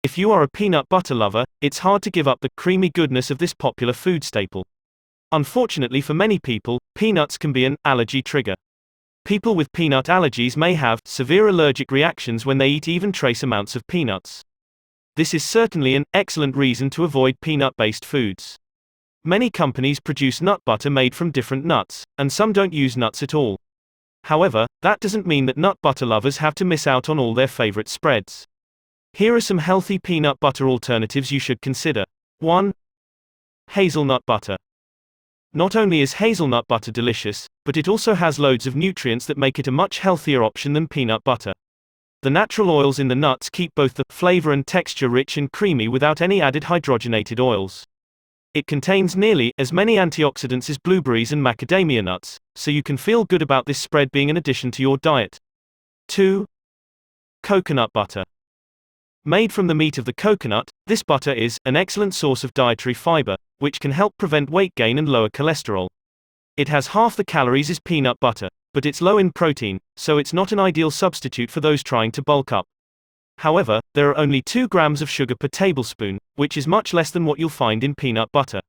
If you are a peanut butter lover, it's hard to give up the creamy goodness of this popular food staple. Unfortunately for many people, peanuts can be an allergy trigger. People with peanut allergies may have severe allergic reactions when they eat even trace amounts of peanuts. This is certainly an excellent reason to avoid peanut-based foods. Many companies produce nut butter made from different nuts, and some don't use nuts at all. However, that doesn't mean that nut butter lovers have to miss out on all their favorite spreads. Here are some healthy peanut butter alternatives you should consider. 1. Hazelnut butter. Not only is hazelnut butter delicious, but it also has loads of nutrients that make it a much healthier option than peanut butter. The natural oils in the nuts keep both the flavor and texture rich and creamy without any added hydrogenated oils. It contains nearly as many antioxidants as blueberries and macadamia nuts, so you can feel good about this spread being an addition to your diet. 2. Coconut butter. Made from the meat of the coconut, this butter is an excellent source of dietary fiber, which can help prevent weight gain and lower cholesterol. It has half the calories as peanut butter, but it's low in protein, so it's not an ideal substitute for those trying to bulk up. However, there are only 2 grams of sugar per tablespoon, which is much less than what you'll find in peanut butter.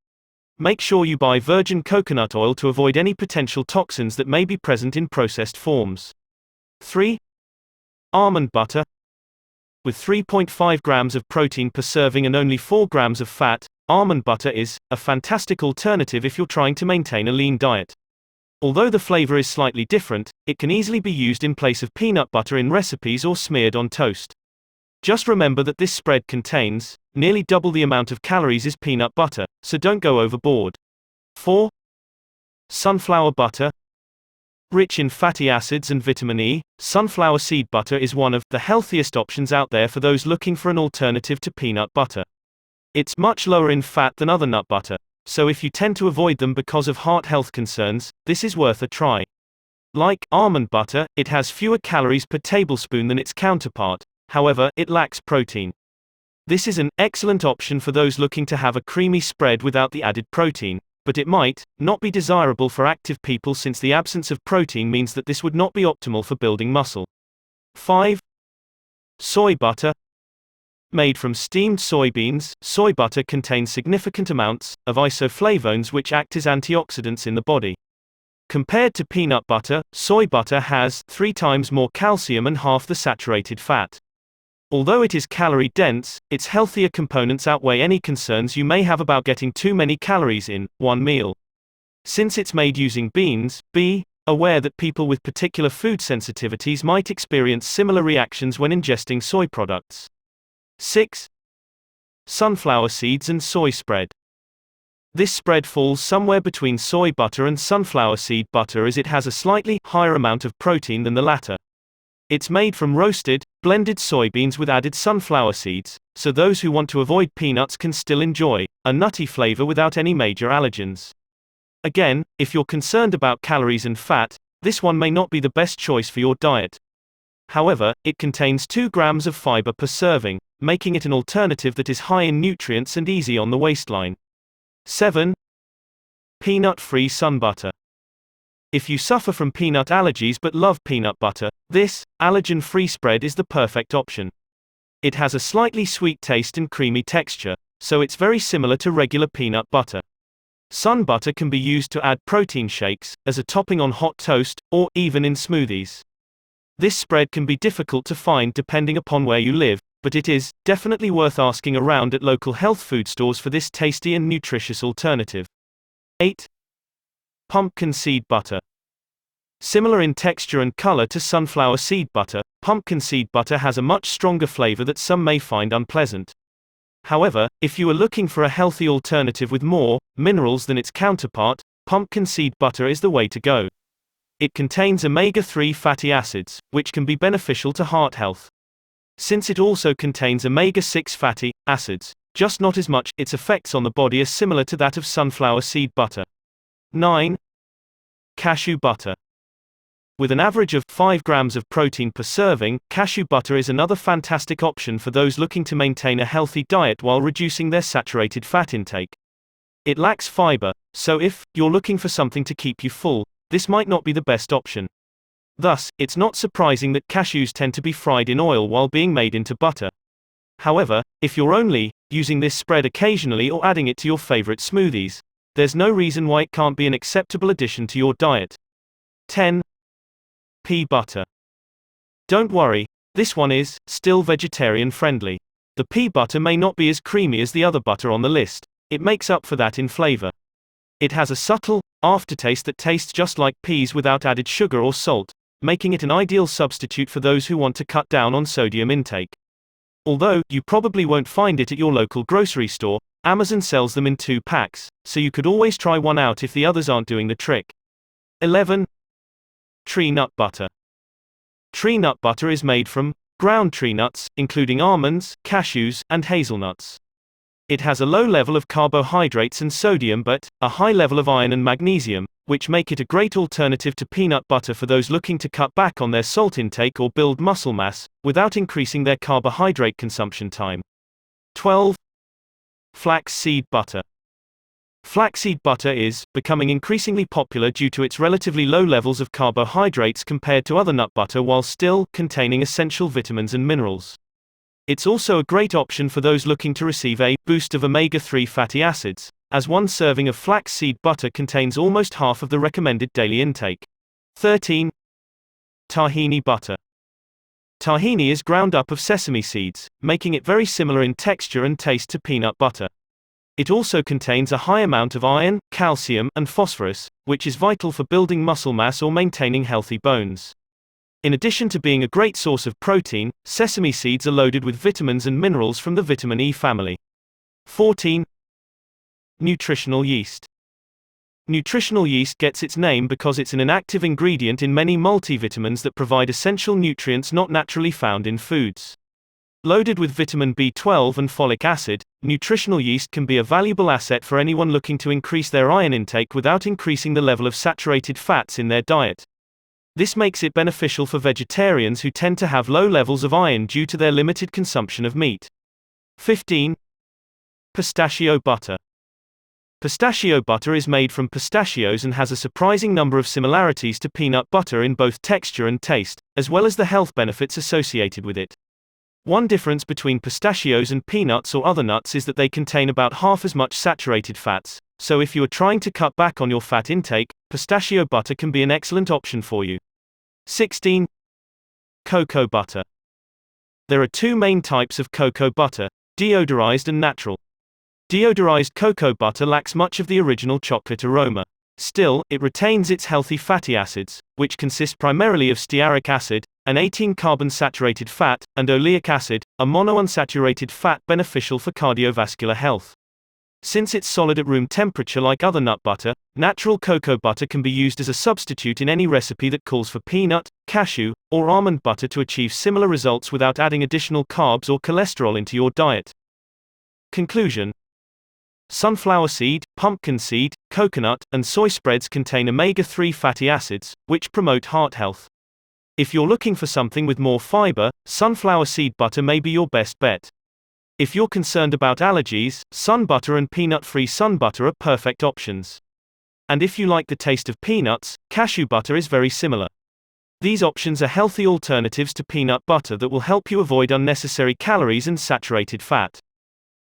Make sure you buy virgin coconut oil to avoid any potential toxins that may be present in processed forms. 3. Almond butter. With 3.5 grams of protein per serving and only 4 grams of fat, almond butter is a fantastic alternative if you're trying to maintain a lean diet. Although the flavor is slightly different, it can easily be used in place of peanut butter in recipes or smeared on toast. Just remember that this spread contains nearly double the amount of calories as peanut butter, so don't go overboard. 4. Sunflower butter. Rich in fatty acids and vitamin E, sunflower seed butter is one of the healthiest options out there for those looking for an alternative to peanut butter. It's much lower in fat than other nut butter, so if you tend to avoid them because of heart health concerns, this is worth a try. Like almond butter, it has fewer calories per tablespoon than its counterpart, however, it lacks protein. This is an excellent option for those looking to have a creamy spread without the added protein, but it might not be desirable for active people since the absence of protein means that this would not be optimal for building muscle. 5. Soy butter. Made from steamed soybeans, soy butter contains significant amounts of isoflavones which act as antioxidants in the body. Compared to peanut butter, soy butter has 3 times more calcium and half the saturated fat. Although it is calorie-dense, its healthier components outweigh any concerns you may have about getting too many calories in one meal. Since it's made using beans, be aware that people with particular food sensitivities might experience similar reactions when ingesting soy products. 6. Sunflower seeds and soy spread. This spread falls somewhere between soy butter and sunflower seed butter as it has a slightly higher amount of protein than the latter. It's made from roasted, blended soybeans with added sunflower seeds, so those who want to avoid peanuts can still enjoy a nutty flavor without any major allergens. Again, if you're concerned about calories and fat, this one may not be the best choice for your diet. However, it contains 2 grams of fiber per serving, making it an alternative that is high in nutrients and easy on the waistline. 7. Peanut-free SUNBUTTER. If you suffer from peanut allergies but love peanut butter, this allergen-free spread is the perfect option. It has a slightly sweet taste and creamy texture, so it's very similar to regular peanut butter. SUNBUTTER can be used to add protein shakes, as a topping on hot toast, or even in smoothies. This spread can be difficult to find depending upon where you live, but it is definitely worth asking around at local health food stores for this tasty and nutritious alternative. 8. Pumpkin seed butter. Similar in texture and color to sunflower seed butter, pumpkin seed butter has a much stronger flavor that some may find unpleasant. However, if you are looking for a healthy alternative with more minerals than its counterpart, pumpkin seed butter is the way to go. It contains omega-3 fatty acids, which can be beneficial to heart health. Since it also contains omega-6 fatty acids, just not as much, its effects on the body are similar to that of sunflower seed butter. 9. Cashew butter. With an average of 5 grams of protein per serving, cashew butter is another fantastic option for those looking to maintain a healthy diet while reducing their saturated fat intake. It lacks fiber, so if you're looking for something to keep you full, this might not be the best option. Thus, it's not surprising that cashews tend to be fried in oil while being made into butter. However, if you're only using this spread occasionally or adding it to your favorite smoothies, there's no reason why it can't be an acceptable addition to your diet. 10. Pea butter. Don't worry, this one is still vegetarian friendly. The pea butter may not be as creamy as the other butter on the list. It makes up for that in flavor. It has a subtle aftertaste that tastes just like peas without added sugar or salt, making it an ideal substitute for those who want to cut down on sodium intake. Although you probably won't find it at your local grocery store, Amazon sells them in 2 packs, so you could always try one out if the others aren't doing the trick. 11. Tree nut butter. Tree nut butter is made from ground tree nuts, including almonds, cashews, and hazelnuts. It has a low level of carbohydrates and sodium but a high level of iron and magnesium, which make it a great alternative to peanut butter for those looking to cut back on their salt intake or build muscle mass, without increasing their carbohydrate consumption time. 12. Flaxseed butter. Flaxseed butter is becoming increasingly popular due to its relatively low levels of carbohydrates compared to other nut butter while still containing essential vitamins and minerals. It's also a great option for those looking to receive a boost of omega-3 fatty acids, as one serving of flaxseed butter contains almost half of the recommended daily intake. 13. Tahini butter. Tahini is ground up of sesame seeds, making it very similar in texture and taste to peanut butter. It also contains a high amount of iron, calcium, and phosphorus, which is vital for building muscle mass or maintaining healthy bones. In addition to being a great source of protein, sesame seeds are loaded with vitamins and minerals from the vitamin E family. 14. Nutritional yeast. Nutritional yeast gets its name because it's an inactive ingredient in many multivitamins that provide essential nutrients not naturally found in foods. Loaded with vitamin B12 and folic acid, nutritional yeast can be a valuable asset for anyone looking to increase their iron intake without increasing the level of saturated fats in their diet. This makes it beneficial for vegetarians who tend to have low levels of iron due to their limited consumption of meat. 15. Pistachio butter. Pistachio butter is made from pistachios and has a surprising number of similarities to peanut butter in both texture and taste, as well as the health benefits associated with it. One difference between pistachios and peanuts or other nuts is that they contain about half as much saturated fats, so if you are trying to cut back on your fat intake, pistachio butter can be an excellent option for you. 16. Cocoa butter. There are 2 main types of cocoa butter, deodorized and natural. Deodorized cocoa butter lacks much of the original chocolate aroma. Still, it retains its healthy fatty acids, which consist primarily of stearic acid, an 18-carbon saturated fat, and oleic acid, a monounsaturated fat beneficial for cardiovascular health. Since it's solid at room temperature like other nut butter, natural cocoa butter can be used as a substitute in any recipe that calls for peanut, cashew, or almond butter to achieve similar results without adding additional carbs or cholesterol into your diet. Conclusion. Sunflower seed, pumpkin seed, coconut, and soy spreads contain omega-3 fatty acids, which promote heart health. If you're looking for something with more fiber, sunflower seed butter may be your best bet. If you're concerned about allergies, SUNBUTTER and peanut-free SUNBUTTER are perfect options. And if you like the taste of peanuts, cashew butter is very similar. These options are healthy alternatives to peanut butter that will help you avoid unnecessary calories and saturated fat.